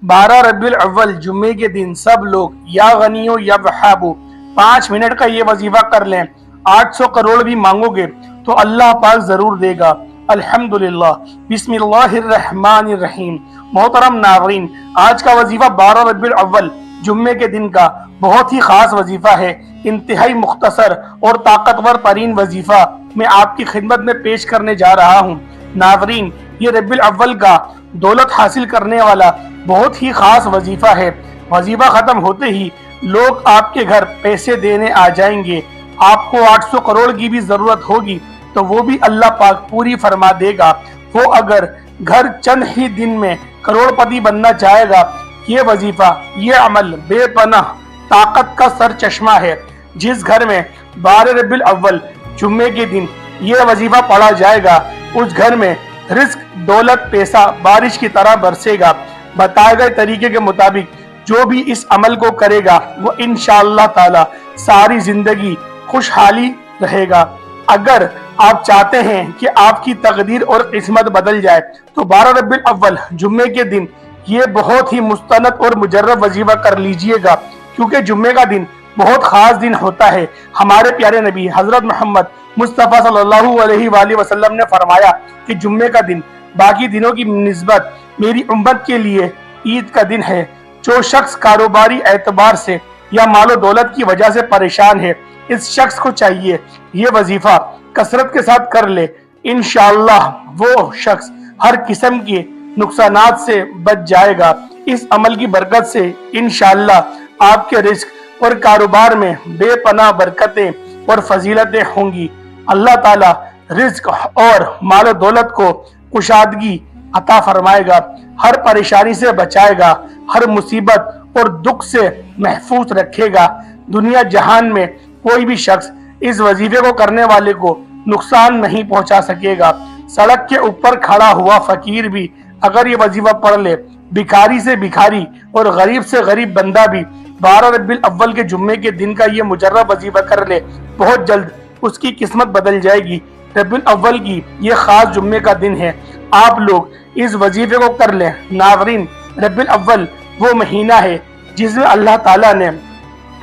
12 रबीउल अव्वल जुम्मे के दिन सब लोग या गनियो या वहाबो 5 मिनट का ये वजीफा कर लें। 800 करोड़ भी मांगोगे तो अल्लाह पाक जरूर देगा। अल्हम्दुलिल्लाह, बिस्मिल्लाहिर्रहमानिर्रहीम। मोहतरम नाज़रीन, आज का वजीफा 12 रबीउल अव्वल जुम्मे के दिन का बहुत ही खास वजीफा है। इंतहाई मुख्तसर और ताकतवर तरीन वजीफा मैं आपकी खिदमत में पेश करने जा रहा हूँ। नाज़रीन, ये रबीउल अव्वल का दौलत हासिल करने वाला बहुत ही खास वजीफा है। वजीफा खत्म होते ही लोग आपके घर पैसे देने आ जाएंगे। आपको 800 करोड़ की भी जरूरत होगी तो वो भी अल्लाह पाक पूरी फरमा देगा। वो अगर घर चंद ही दिन में करोड़पति बनना चाहेगा, ये वजीफा, ये अमल बेपनाह ताकत का सर चश्मा है। जिस घर में 12 रबीउल अव्वल जुम्मे के दिन ये वजीफा पढ़ा जाएगा, उस घर में रिस्क, दौलत, पैसा बारिश की तरह बरसेगा। बताए गए तरीके के मुताबिक जो भी इस अमल को करेगा वो इंशाअल्लाह ताला सारी जिंदगी खुशहाली रहेगा। अगर आप चाहते हैं कि आपकी तकदीर और किस्मत बदल जाए तो 12 रबीउल अव्वल जुम्मे के दिन ये बहुत ही मुस्तनद और मुजर्रब वजीफा कर लीजिएगा, क्योंकि जुम्मे का दिन बहुत खास दिन होता है। हमारे प्यारे नबी हजरत मोहम्मद मुस्तफ़ा सल्लल्लाहु अलैहि वसल्लम ने फरमाया कि जुम्मे का दिन बाकी दिनों की निस्बत मेरी उम्मत के लिए ईद का दिन है। जो शख्स कारोबारी एतबार से या मालो दौलत की वजह से परेशान है, इस शख्स को चाहिए ये वजीफा कसरत के साथ कर ले। इंशाअल्लाह वो शख्स हर किस्म के नुकसानात से बच जाएगा। इस अमल की बरकत से इंशाअल्लाह आपके रिस्क और कारोबार में बेपनाह बरकतें और फजीलतें होंगी। अल्लाह ताला रिस्क और मालो दौलत को कुशादगी अता फरमाएगा, हर परेशानी से बचाएगा, हर मुसीबत और दुख से महफूज रखेगा। दुनिया जहान में कोई भी शख्स इस वजीफे को करने वाले को नुकसान नहीं पहुंचा सकेगा। सड़क के ऊपर खड़ा हुआ फकीर भी अगर ये वजीफा पढ़ ले, भिखारी से भिखारी और गरीब से गरीब बंदा भी 12 रबीउल अव्वल के जुम्मे के दिन का ये मुजर्रब वजीफा कर ले, बहुत जल्द उसकी किस्मत बदल जाएगी। रबीउल अव्वल की ये खास जुम्मे का दिन है, आप लोग इस वजीफे को कर लें। नाज़रीन, रबीउल अव्वल वो महीना है जिसमें अल्लाह ताला ने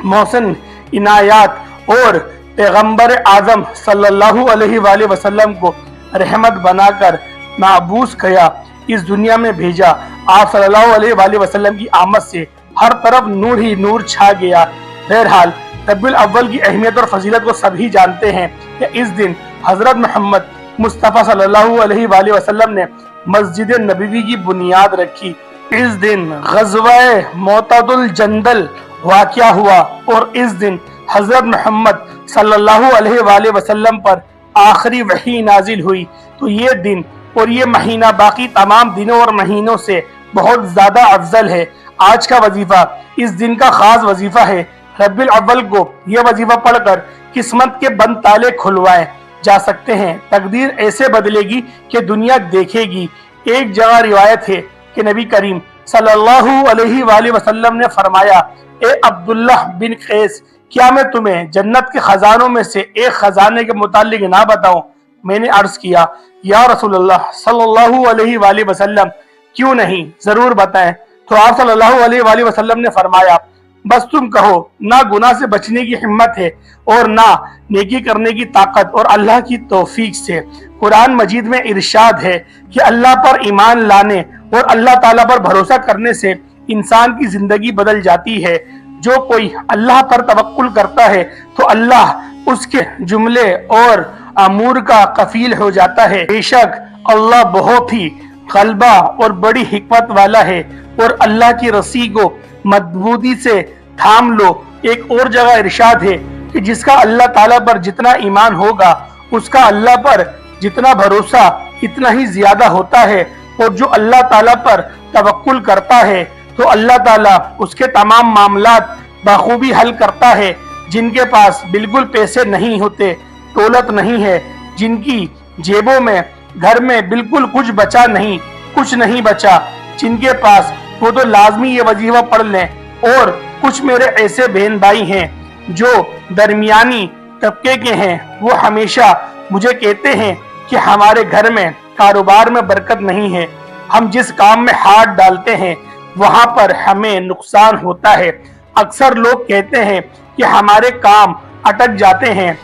मौसन इनायात और पैगंबर आजम सल्लल्लाहु अलैहि वसल्लम को रहमत बनाकर माबूस किया, इस दुनिया में भेजा। आप सल्लल्लाहु अलैहि वसल्लम की आमद से हर तरफ नूर ही नूर छा गया। बहरहाल, रबीउल अव्वल की अहमियत और फजीलत को सभी जानते हैं कि इस दिन हजरत मोहम्मद मुस्तफ़ा सल्लल्लाहु अलैहि वसल्लम ने मस्जिद नबवी की बुनियाद रखी। इस दिन ग़ज़वा मोअतदुल जंदल वाक़या हुआ और इस दिन हजरत मोहम्मद सल्लल्लाहु अलैहि वसल्लम पर आखिरी वही नाजिल हुई। तो ये दिन और ये महीना बाकी तमाम दिनों और महीनों से बहुत ज्यादा अफजल है। आज का वजीफा इस दिन का खास वजीफा है। रबीउल अव्वल को यह वजीफा पढ़कर किस्मत के बंद ताले खुलवाए जा सकते हैं। तकदीर ऐसे बदलेगी कि दुनिया देखेगी। एक जगह रिवायत है कि नबी करीम सल्लल्लाहु अलैहि वसल्लम ने फरमाया, ए अब्दुल्लाह बिन कैस, क्या मैं तुम्हें जन्नत के खजानों में से एक खजाने के मुतालिक ना बताऊं? मैंने अर्ज किया, या रसूलल्लाह सल्लल्लाहु अलैहि वसल्लम, क्यों नहीं, जरूर बताएं। तो आप सल्लल्लाहु अलैहि वसल्लम ने फरमाया, बस तुम कहो, ना गुनाह से बचने की हिम्मत है और ना नेकी करने की ताकत और अल्लाह की तौफीक से। कुरान मजीद में इरशाद है कि अल्लाह पर ईमान लाने और अल्लाह ताला पर भरोसा करने से इंसान की जिंदगी बदल जाती है। जो कोई अल्लाह पर तवक्कुल करता है तो अल्लाह उसके जुमले और अमूर का कफील हो जाता है। बेशक अल्लाह बहुत ही गलबा और बड़ी हिकमत वाला है और अल्लाह की रस्सी को मजबूती से थाम लो। एक और जगह इरशाद है कि जिसका अल्लाह ताला पर जितना ईमान होगा, उसका अल्लाह पर जितना भरोसा इतना ही ज्यादा होता है। और जो अल्लाह ताला पर तवक्कुल करता है तो अल्लाह ताला उसके तमाम मामलात बखूबी हल करता है। जिनके पास बिल्कुल पैसे नहीं होते, दौलत नहीं है, जिनकी जेबों में, घर में बिल्कुल कुछ बचा नहीं, कुछ नहीं बचा, जिनके पास, वो तो लाजमी ये वजीफा पढ़ लें। और कुछ मेरे ऐसे बहन भाई हैं जो दरमियानी तबके के हैं, वो हमेशा मुझे कहते हैं कि हमारे घर में कारोबार में बरकत नहीं है। हम जिस काम में हाथ डालते हैं वहां पर हमें नुकसान होता है। अक्सर लोग कहते हैं कि हमारे काम अटक जाते हैं,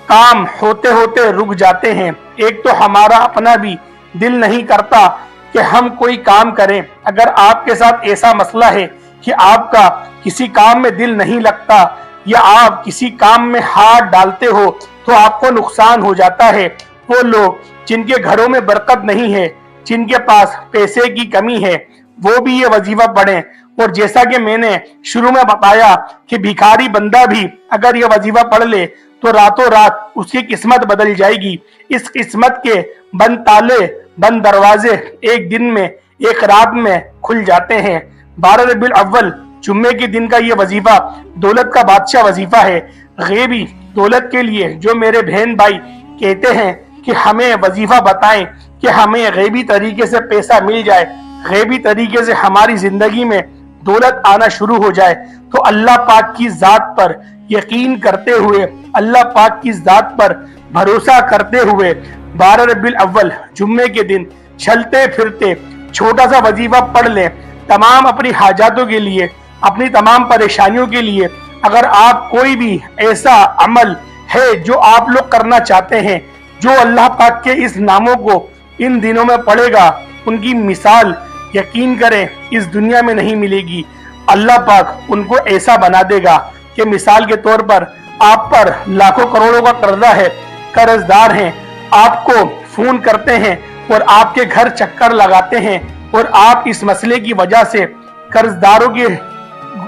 काम होते होते रुक जाते हैं। एक तो हमारा अपना भी दिल नहीं करता कि हम कोई काम करें। अगर आपके साथ ऐसा मसला है कि आपका किसी काम में दिल नहीं लगता या आप किसी काम में हाथ डालते हो तो आपको नुकसान हो जाता है, वो लोग जिनके घरों में बरकत नहीं है, जिनके पास पैसे की कमी है, वो भी ये वजीफा पढ़ें। और जैसा कि मैंने शुरू में बताया कि भिखारी बंदा भी अगर ये वजीफा पढ़ ले तो रातों रात उसकी किस्मत बदल जाएगी। इस किस्मत के बंद ताले, बंद दरवाजे एक दिन में, एक रात में खुल जाते हैं। 12 रबीउल अव्वल जुम्मे के दिन का ये वजीफा दौलत का बादशाह वजीफा है। गैबी दौलत के लिए जो मेरे बहन भाई कहते हैं कि हमें वजीफा बताएं कि हमें गैबी तरीके से पैसा मिल जाए, गैबी तरीके से हमारी जिंदगी में दौलत आना शुरू हो जाए, तो अल्लाह पाक की जात पर यकीन करते हुए, अल्लाह पाक की जात पर भरोसा करते हुए 12 रबीउल अव्वल जुम्मे के दिन चलते फिरते छोटा सा वजीफा पढ़ लें। तमाम अपनी हाजातों के लिए, अपनी तमाम परेशानियों के लिए। अगर आप कोई भी ऐसा अमल है जो आप लोग करना चाहते हैं, जो अल्लाह पाक के इस नामों को इन दिनों में पढ़ेगा, उनकी मिसाल यकीन करें इस दुनिया में नहीं मिलेगी। अल्लाह पाक उनको ऐसा बना देगा कि मिसाल के तौर पर आप पर लाखों करोड़ों का कर्जा है, कर्जदार हैं, आपको फोन करते हैं और आपके घर चक्कर लगाते हैं और आप इस मसले की वजह से, कर्जदारों की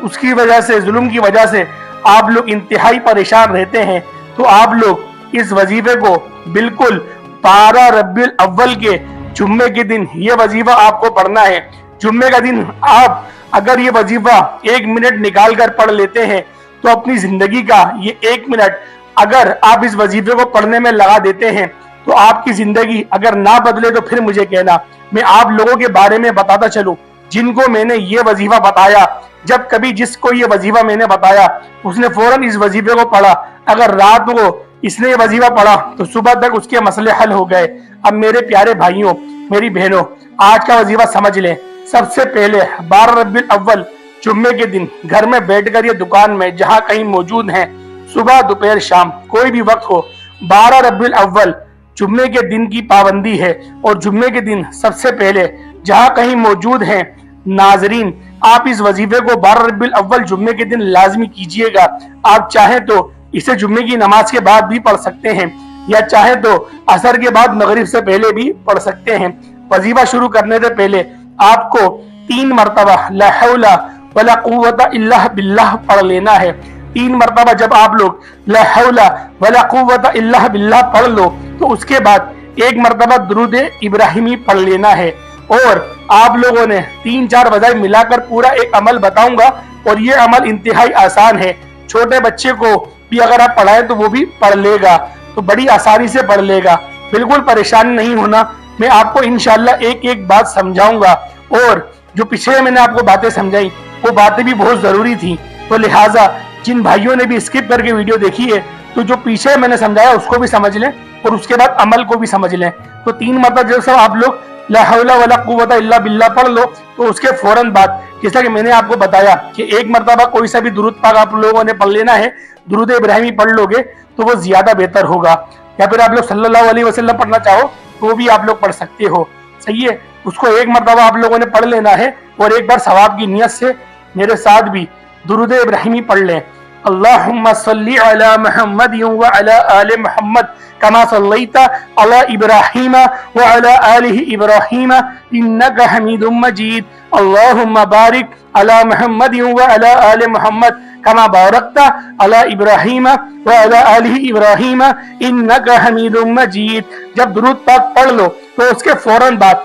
उसकी वजह से, जुल्म की वजह से आप लोग इंतहाई परेशान रहते हैं, तो आप लोग इस वजीफे को बिल्कुल 12 रबीउल अव्वल के जुम्मे के दिन ये वजीफा आपको पढ़ना है। जुम्मे का दिन आप अगर ये वजीफा 1 मिनट निकाल कर पढ़ लेते हैं तो अपनी जिंदगी का ये 1 मिनट अगर आप इस वजीफे को पढ़ने में लगा देते हैं तो आपकी जिंदगी अगर ना बदले तो फिर मुझे कहना। मैं आप लोगों के बारे में बताता चलूं जिनको मैंने ये वजीफा बताया, जब कभी जिसको ये वजीफा मैंने बताया उसने फौरन इस वजीफे को पढ़ा। अगर रात को इसने ये वजीफा पढ़ा तो सुबह तक उसके मसले हल हो गए। अब मेरे प्यारे भाइयों, मेरी बहनों, आज का वजीफा समझ लें। सबसे पहले 12 रबीउल अव्वल जुम्मे के दिन घर में बैठकर, ये दुकान में जहां कहीं मौजूद हैं, सुबह दोपहर शाम कोई भी वक्त हो, 12 रबीउल अव्वल जुम्मे के दिन की पाबंदी है। और जुम्मे के दिन सबसे पहले जहां कहीं मौजूद हैं नाजरीन, आप इस वजीफे को 12 रबीउल अव्वल जुम्मे के दिन लाजमी कीजिएगा। आप चाहे तो इसे जुम्मे की नमाज के बाद भी पढ़ सकते हैं या चाहे तो असर के बाद मगरिब से पहले भी पढ़ सकते हैं। वजीफा शुरू करने से पहले आपको 3 मरतबा ला हौला वला कुव्वता इल्ला बिल्लाह पढ़ लेना है। 3 मरतबा जब आप लोग ला हौला वला कुव्वता इल्ला बिल्लाह पढ़ लो तो उसके बाद 1 मरतबा दुरूद इब्राहिमी पढ़ लेना है। और आप लोगों ने 3-4 वज़ाइफ मिलाकर पूरा एक अमल बताऊंगा और ये अमल इंतहाई आसान है। छोटे बच्चे को भी अगर आप पढ़ाए तो वो भी पढ़ लेगा, तो बड़ी आसानी से पढ़ लेगा। बिल्कुल परेशान नहीं होना। मैं आपको इंशाल्लाह एक एक बात समझाऊंगा और जो पिछले मैंने आपको बातें समझाई वो बातें भी बहुत जरूरी थी, तो लिहाजा जिन भाइयों ने भी स्किप करके वीडियो देखी है तो जो पीछे मैंने समझाया उसको भी समझ लें और उसके बाद अमल को भी समझ लें। तो 3 मरतबा जब सब आप लोग ला हौला वला कुव्वता इल्ला बिल्लाह पढ़ लो तो उसके फौरन बाद, जैसा कि मैंने आपको बताया कि 1 मरतबा कोई सा भी दुरूद पाक आप लोगों ने पढ़ लेना है। दुरूद इब्राहिमी पढ़ लोगे तो वो ज्यादा बेहतर होगा, या फिर आप लोग सल्लल्लाहु अलैहि वसल्लम पढ़ना चाहो तो भी आप लोग पढ़ सकते हो। सही है, उसको 1 मरतबा आप लोगों ने पढ़ लेना है और एक बार सवाब की नियत से मेरे साथ भी दुरूद इब्राहिमी पढ़ लें। अल्लाहुम्मा सल्ली अला मुहम्मद व अला आले मुहम्मद कमा सल्लैता अला इब्राहीम व अला आलिहि इब्राहीम इन्नका हमीदुम मजीद। अल्लाहुम्मा बारिक अला मुहम्मद व अला आले मुहम्मद कमा बारकता अला इब्राहीम व अला आलिहि इब्राहीम इन्नका हमीदुम मजीद। जब दुरूद पाक पढ़ लो तो उसके फौरन बाद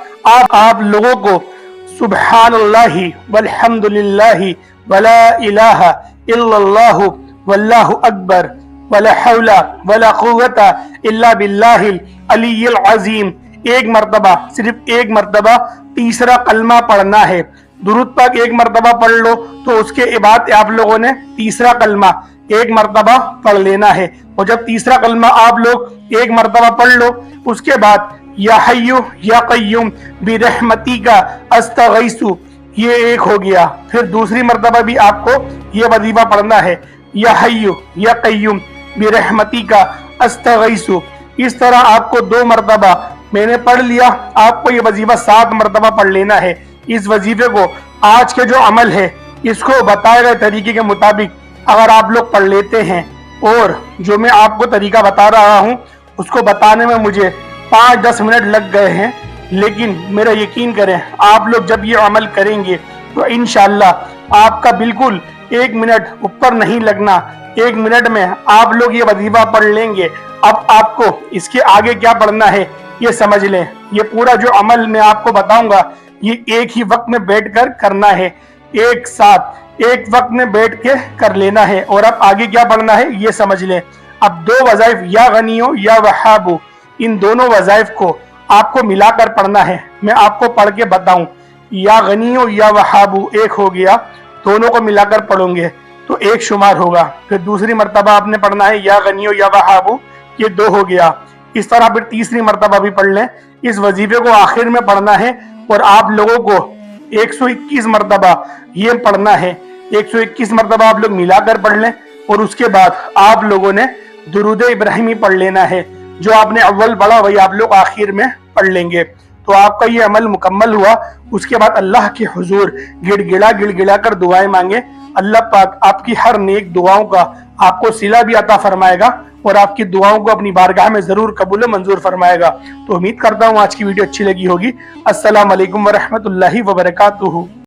आप लोगों को सुब्हानल्लाहि वल्हम्दुलिल्लाहि वला इलाहा इल्लल्लाहु वल्लाहु अकबर वला हौला वला कुव्वता इल्ला बिल्लाहिल अलीय्यिल अज़ीम 1 मरतबा, सिर्फ 1 मरतबा तीसरा कलमा पढ़ना है। दुरूद पाक 1 मरतबा पढ़ लो तो उसके बाद आप लोगों ने तीसरा कलमा 1 मरतबा पढ़ लेना है। और जब तीसरा कलमा आप लोग 1 मरतबा पढ़ लो उसके बाद या हय्यु या क़य्यूम बिरहमतिका अस्तगीसु ये एक हो गया। फिर दूसरी मर्तबा भी आपको ये वजीफा पढ़ना है, या हय्यु या कय्युम बिरहमती का अस्तगीसु। इस तरह आपको 2 मर्तबा मैंने पढ़ लिया, आपको ये वजीफा 7 मर्तबा पढ़ लेना है। इस वजीफे को आज के जो अमल है इसको बताए गए तरीके के मुताबिक अगर आप लोग पढ़ लेते हैं, और जो मैं आपको तरीका बता रहा हूँ उसको बताने में मुझे 5-10 मिनट लग गए हैं, लेकिन मेरा यकीन करें आप लोग जब ये अमल करेंगे तो इंशाअल्लाह आपका बिल्कुल 1 मिनट ऊपर नहीं लगना, 1 मिनट में आप लोग ये वजीफा पढ़ लेंगे। अब आपको इसके आगे क्या पढ़ना है ये समझ लें। ये पूरा जो अमल मैं आपको बताऊंगा ये एक ही वक्त में बैठकर करना है, एक साथ एक वक्त में बैठ के कर लेना है। और अब आगे क्या पढ़ना है ये समझ लें। अब 2 वज़ाइफ या गनियो या वहाबू, इन दोनों वज़ाइफ को आपको मिलाकर पढ़ना है। मैं आपको पढ़ के बताऊं, या गनियो या वहाबू एक हो गया, दोनों को मिलाकर पढ़ोगे तो 1 शुमार होगा। फिर दूसरी मर्तबा आपने पढ़ना है या गनियो या वहाबू, ये 2 हो गया। इस तरह फिर तीसरी मर्तबा भी पढ़ लें। इस वजीफे को आखिर में पढ़ना है और आप लोगों को 121 मर्तबा ये पढ़ना है। 121 मर्तबा आप लोग मिलाकर पढ़ लें और उसके बाद आप लोगों ने दुरूद इब्राहिमी पढ़ लेना है। जो आपने अव्वल पढ़ा वही आप लोग आखिर में पढ़ लेंगे तो आपका ये अमल मुकम्मल हुआ। उसके बाद अल्लाह के हुजूर गिड़गिड़ा कर दुआएं मांगे। अल्लाह पाक आपकी हर नेक दुआओं का आपको सिला भी अता फरमाएगा और आपकी दुआओं को अपनी बारगाह में जरूर कबूल मंजूर फरमाएगा। तो उम्मीद करता हूँ आज की वीडियो अच्छी लगी होगी। अस्सलाम वालेकुम व रहमतुल्लाहि व बरकातुहू।